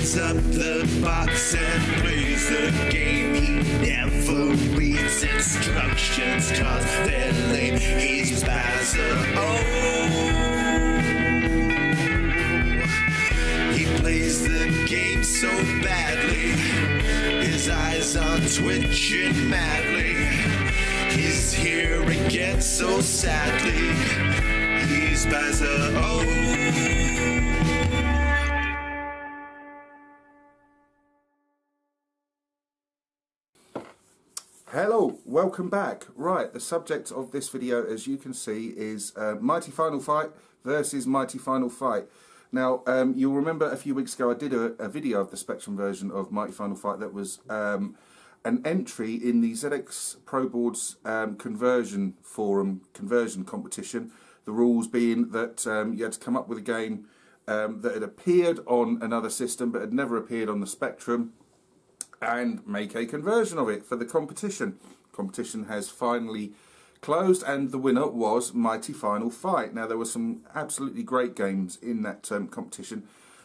opens up the box and plays the game. He never reads instructions cause they're lame. He's Bowser. He plays the game so badly, his eyes are twitching madly. He's here again so sadly. He's Bowser. Hello, welcome back. Right, the subject of this video, as you can see, is Mighty Final Fight versus Mighty Final Fight. Now, you'll remember a few weeks ago I did a video of the Spectrum version of Mighty Final Fight that was an entry in the ZX Pro Boards conversion forum conversion competition. The rules being that you had to come up with a game that had appeared on another system but had never appeared on the Spectrum, and make a conversion of it for the competition. Competition has finally closed, and the winner was Mighty Final Fight. Now, there were some absolutely great games in that competition,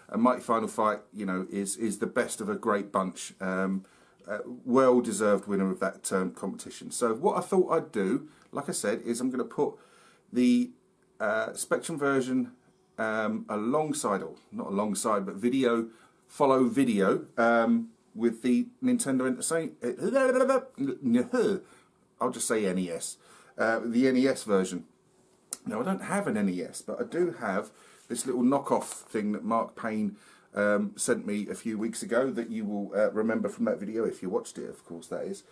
and Mighty Final Fight, you know, is the best of a great bunch. Well-deserved winner of that competition. So what I thought I'd do, like I said, is I'm going to put the Spectrum version alongside, or not alongside, but follow video, with the Nintendo I'll just say NES, the NES version. Now, I don't have an NES, but I do have this little knockoff thing that Mark Payne sent me a few weeks ago, that you will remember from that video if you watched it, of course that is,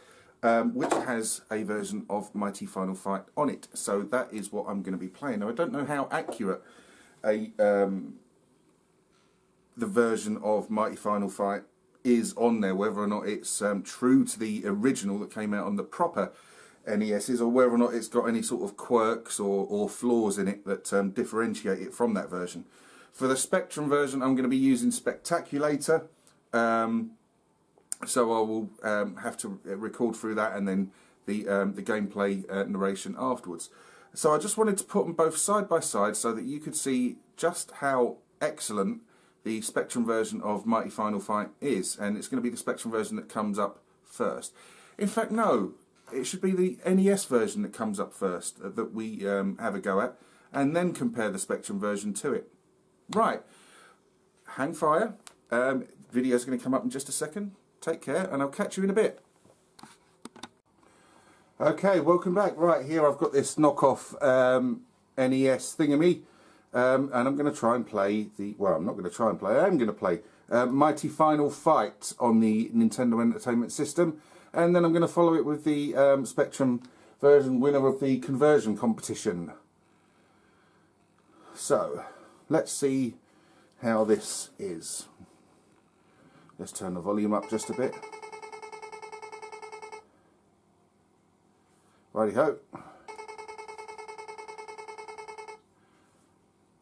which has a version of Mighty Final Fight on it. So that is what I'm going to be playing. Now, I don't know how accurate the version of Mighty Final Fight is on there, whether or not it's true to the original that came out on the proper NESs, or whether or not it's got any sort of quirks or flaws in it that differentiate it from that version. For the Spectrum version, I'm going to be using Spectaculator, so I will have to record through that, and then the gameplay narration afterwards. So I just wanted to put them both side by side so that you could see just how excellent the Spectrum version of Mighty Final Fight is, and it's going to be the Spectrum version that comes up first. In fact, no, it should be the NES version that comes up first, that we have a go at, and then compare the Spectrum version to it. Right, hang fire, video's going to come up in just a second, take care, and I'll catch you in a bit. Okay, welcome back. Right, here I've got this knockoff NES thingamy. And I'm going to try and play the, well, I'm not going to try and play, I am going to play Mighty Final Fight on the Nintendo Entertainment System, and then I'm going to follow it with the Spectrum version winner of the conversion competition. So, let's see how this is. Let's turn the volume up just a bit. Righty-ho.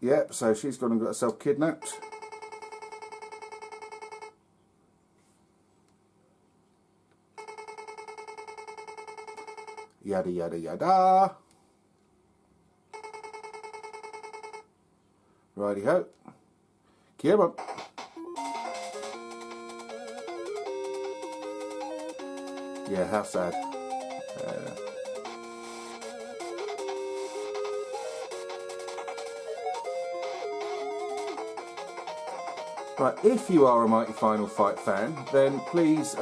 Yep, so she's gone and got herself kidnapped. Yada yada yada. Righty ho. Come on. Yeah, how sad. Right, if you are a Mighty Final Fight fan, then please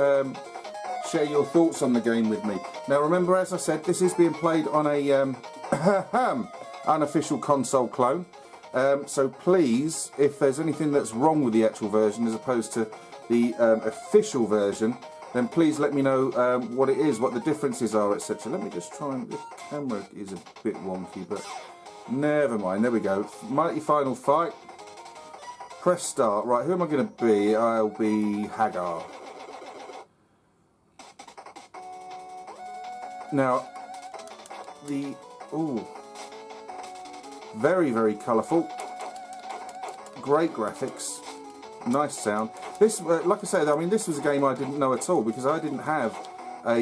share your thoughts on the game with me. Now remember, as I said, this is being played on a unofficial console clone. So please, if there's anything that's wrong with the actual version as opposed to the official version, then please let me know what it is, what the differences are, etc. Let me just try and... the camera is a bit wonky, but never mind. There we go. Mighty Final Fight. Press start. Right, who am I going to be? I'll be Hagar. Now, the... ooh. Very, very colourful. Great graphics. Nice sound. This, like I said, I mean, this was a game I didn't know at all because I didn't have a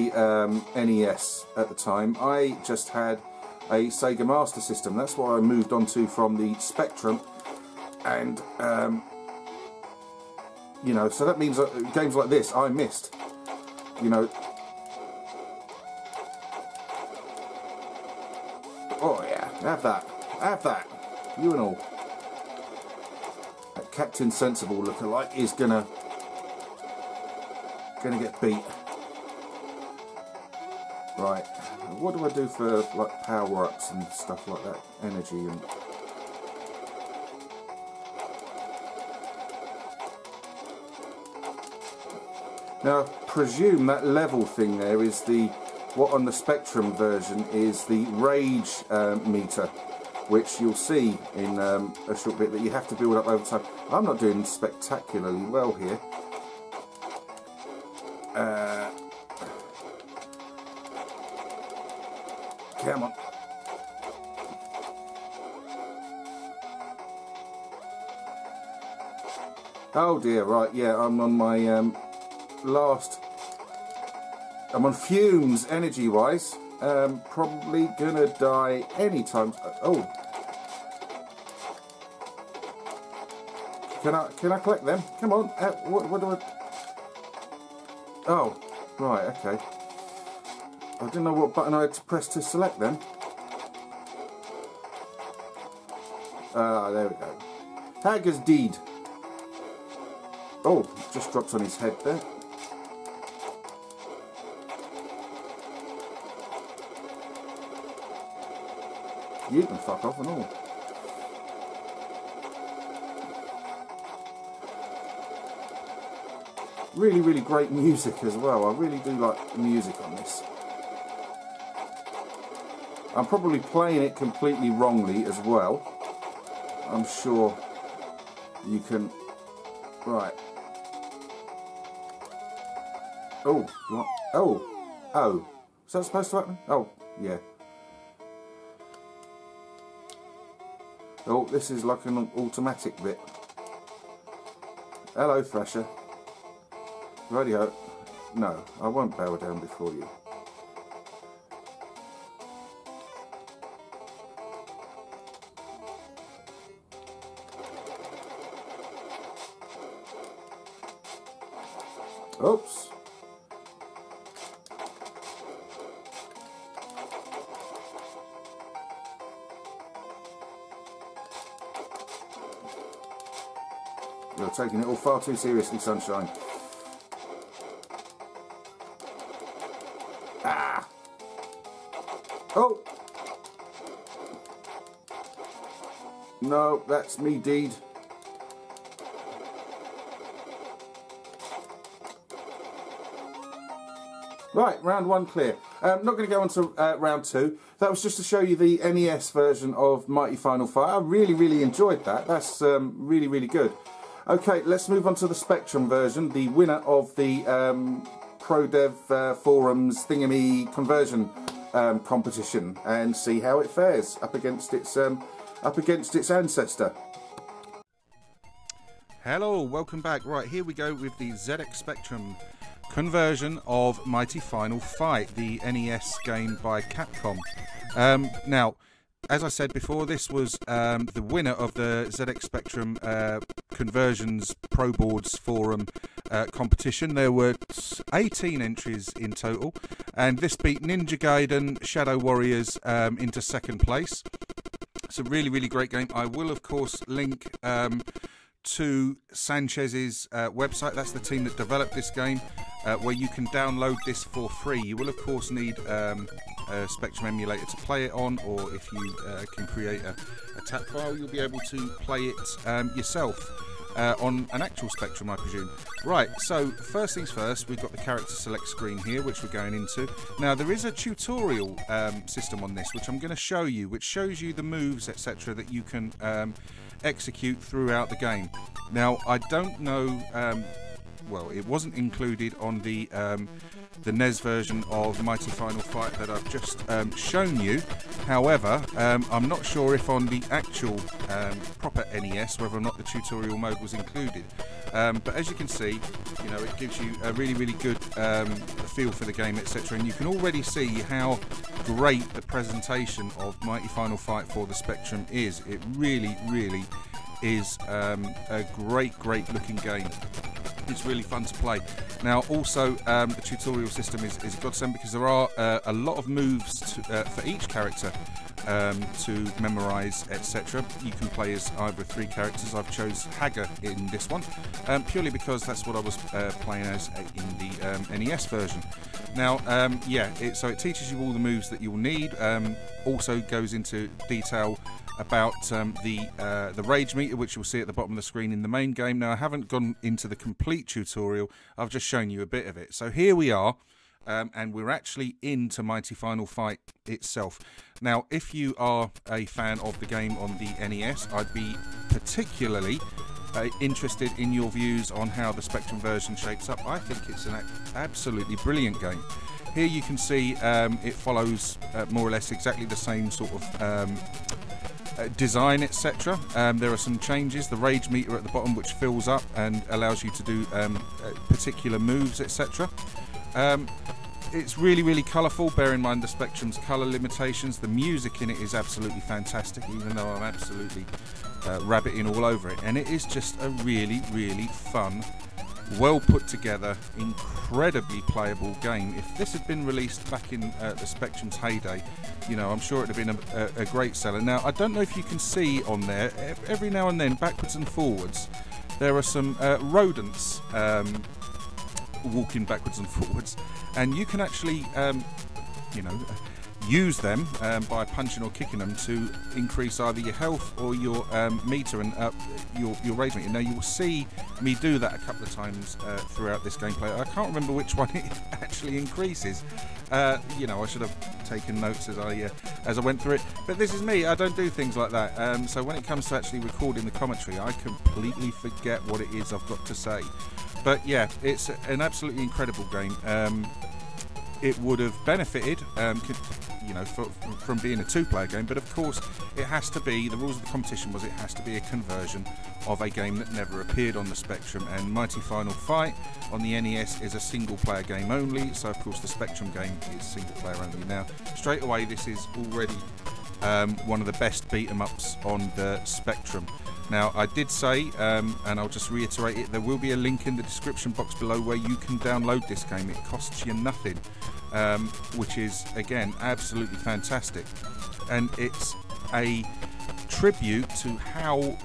NES at the time. I just had a Sega Master System. That's what I moved on to from the Spectrum. And You know, so that means games like this I missed. You know. Oh yeah, have that. Have that. You and all. That Captain Sensible lookalike is gonna get beat. Right. What do I do for like power-ups and stuff like that? Energy and... Now, I presume that level thing there is the... What on the Spectrum version is the rage meter, which you'll see in a short bit that you have to build up over time. I'm not doing spectacularly well here. Come on. Oh dear, right, yeah, I'm on my last... I'm on fumes energy-wise. Probably gonna die anytime. Oh. Can I collect them? Come on. What do I... Oh, right, okay. I didn't know what button I had to press to select them. Ah, there we go. Hager's Deed. Oh, just dropped on his head there. You can fuck off and all. Really, really great music as well. I really do like the music on this. I'm probably playing it completely wrongly as well. I'm sure you can... Right. Oh, what? Oh. Oh. Is that supposed to happen? Oh, yeah. Oh, this is like an automatic bit. Hello, Thrasher. Radio. No, I won't bow down before you. Oops. You're taking it all far too seriously, Sunshine. Ah! Oh! No, that's me, Deed. Right, round one clear. Not going to go on to round two. That was just to show you the NES version of Mighty Final Fight. I really, really enjoyed that. That's really, really good. Okay, let's move on to the Spectrum version, the winner of the ProDev Forums Thingamy conversion competition, and see how it fares up against its ancestor. Hello, welcome back. Right, here we go with the ZX Spectrum conversion of Mighty Final Fight, the NES game by Capcom. Now, as I said before, this was the winner of the ZX Spectrum Conversions Pro Boards Forum competition. There were 18 entries in total, and this beat Ninja Gaiden Shadow Warriors into second place. It's a really, really great game. I will, of course, link to Sanchez's website. That's the team that developed this game, where you can download this for free. You will, of course, need a Spectrum emulator to play it on, or if you can create a tap file, you'll be able to play it yourself on an actual Spectrum, I presume. Right, so first things first, we've got the character select screen here, which we're going into. Now, there is a tutorial system on this, which I'm going to show you, which shows you the moves, etc., that you can execute throughout the game. Now, I don't know, well, it wasn't included on the NES version of Mighty Final Fight that I've just shown you. However, I'm not sure if on the actual proper NES whether or not the tutorial mode was included. But as you can see, you know, it gives you a really, really good feel for the game, etc. And you can already see how great the presentation of Mighty Final Fight for the Spectrum is. It really, really is a great, great looking game. It's really fun to play. Now, also, the tutorial system is a godsend because there are a lot of moves for each character to memorise, etc. You can play as either 3 characters. I've chose Hager in this one, purely because that's what I was playing as in the NES version. Now, so it teaches you all the moves that you'll need. Also goes into detail about the rage meter, which you'll see at the bottom of the screen in the main game. Now, I haven't gone into the complete tutorial. I've just shown you a bit of it. So here we are, and we're actually into Mighty Final Fight itself. Now, if you are a fan of the game on the NES, I'd be particularly interested in your views on how the Spectrum version shapes up. I think it's an absolutely brilliant game. Here you can see it follows more or less exactly the same sort of design, etc. There are some changes. The rage meter at the bottom, which fills up and allows you to do particular moves, etc. It's really colourful. Bear in mind the Spectrum's colour limitations. The music in it is absolutely fantastic, even though I'm absolutely rabbiting all over it. And it is just a really fun, well put together, incredibly playable game. If this had been released back in the Spectrum's heyday, you know, I'm sure it would have been a great seller. Now, I don't know if you can see on there, every now and then, backwards and forwards, there are some rodents walking backwards and forwards, and you can actually, you know, use them by punching or kicking them to increase either your health or your meter and your rage meter. Now, you will see me do that a couple of times throughout this gameplay. I can't remember which one it actually increases. You know, I should have taken notes as I went through it, but this is me. I don't do things like that. So when it comes to actually recording the commentary, I completely forget what it is I've got to say. But yeah, it's an absolutely incredible game. It would have benefited, you know, from being a 2-player game, but of course it has to be, the rules of the competition was it has to be a conversion of a game that never appeared on the Spectrum, and Mighty Final Fight on the NES is a single-player game only, so of course the Spectrum game is single-player only. Now, straight away, this is already one of the best beat-em-ups on the Spectrum. Now, I did say, and I'll just reiterate it, there will be a link in the description box below where you can download this game. It costs you nothing, which is, again, absolutely fantastic. And it's a tribute to how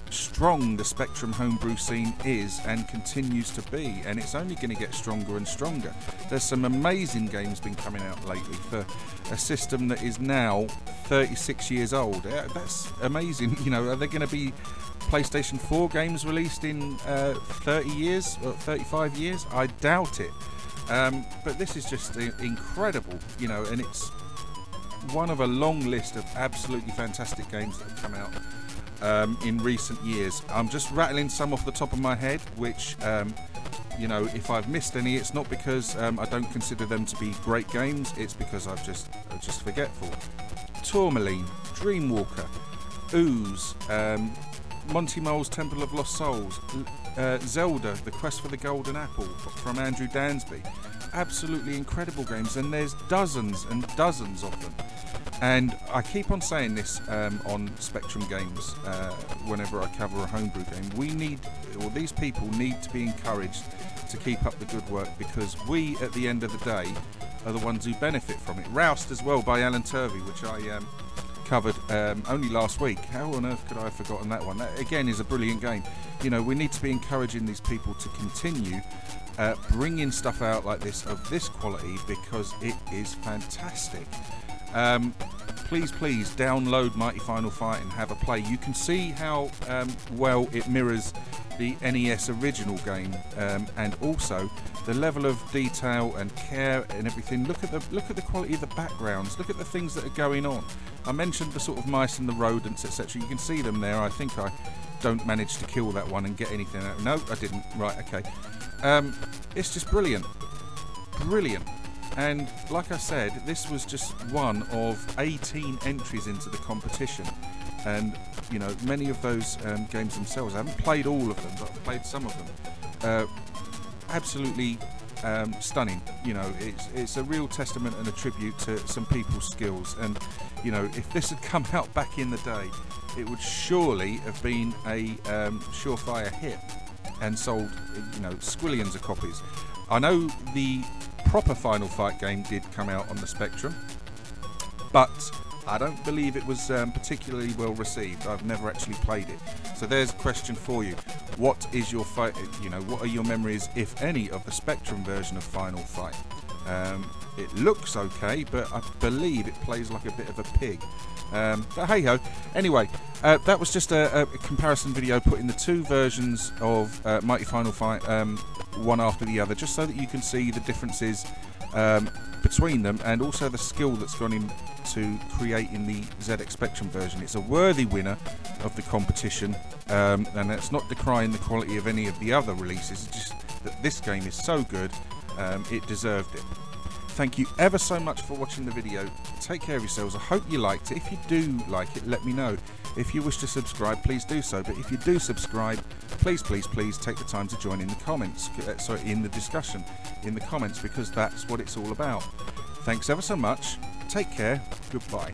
strong the Spectrum homebrew scene is and continues to be, and it's only going to get stronger and stronger. There's some amazing games been coming out lately for a system that is now 36 years old. That's amazing. You know, are there going to be PlayStation 4 games released in 30 years or 35 years? I doubt it. But this is just incredible, you know, and it's one of a long list of absolutely fantastic games that have come out in recent years. I'm just rattling some off the top of my head, which, you know, if I've missed any, it's not because I don't consider them to be great games, it's because I'm just forgetful. Tourmaline, Dreamwalker, Ooze, Monty Mole's Temple of Lost Souls, Zelda, The Quest for the Golden Apple from Andrew Dansby. Absolutely incredible games, and there's dozens and dozens of them. And I keep on saying this on Spectrum Games whenever I cover a homebrew game. We need, or these people need to be encouraged to keep up the good work, because we, at the end of the day, are the ones who benefit from it. Roused as well by Alan Turvey, which I covered only last week. How on earth could I have forgotten that one? That, again, is a brilliant game. You know, we need to be encouraging these people to continue bringing stuff out like this, of this quality, because it is fantastic. Please download Mighty Final Fight and have a play. You can see how well it mirrors the NES original game, and also the level of detail and care and everything. Look at the quality of the backgrounds. Look at the things that are going on. I mentioned the sort of mice and the rodents, etc. You can see them there. I think I don't manage to kill that one and get anything out. No, I didn't. Right, okay. It's just brilliant. And like I said, this was just one of 18 entries into the competition. And, you know, many of those games themselves, I haven't played all of them, but I've played some of them. Absolutely stunning. You know, it's a real testament and a tribute to some people's skills. And, you know, if this had come out back in the day, it would surely have been a surefire hit. and sold, you know, squillions of copies. I know the proper Final Fight game did come out on the Spectrum, but I don't believe it was particularly well received. I've never actually played it. So there's a question for you. What is your what are your memories, if any, of the Spectrum version of Final Fight? It looks okay, but I believe it plays like a bit of a pig. But hey ho. Anyway, that was just a comparison video putting the two versions of Mighty Final Fight one after the other, just so that you can see the differences between them, and also the skill that's gone into creating the ZX Spectrum version. It's a worthy winner of the competition, and that's not decrying the quality of any of the other releases. It's just that this game is so good, it deserved it. Thank you ever so much for watching the video. Take care of yourselves. I hope you liked it. If you do like it, let me know. If you wish to subscribe, please do so. But if you do subscribe, please take the time to join in the comments. In the discussion in the comments, because that's what it's all about. Thanks ever so much. Take care. Goodbye.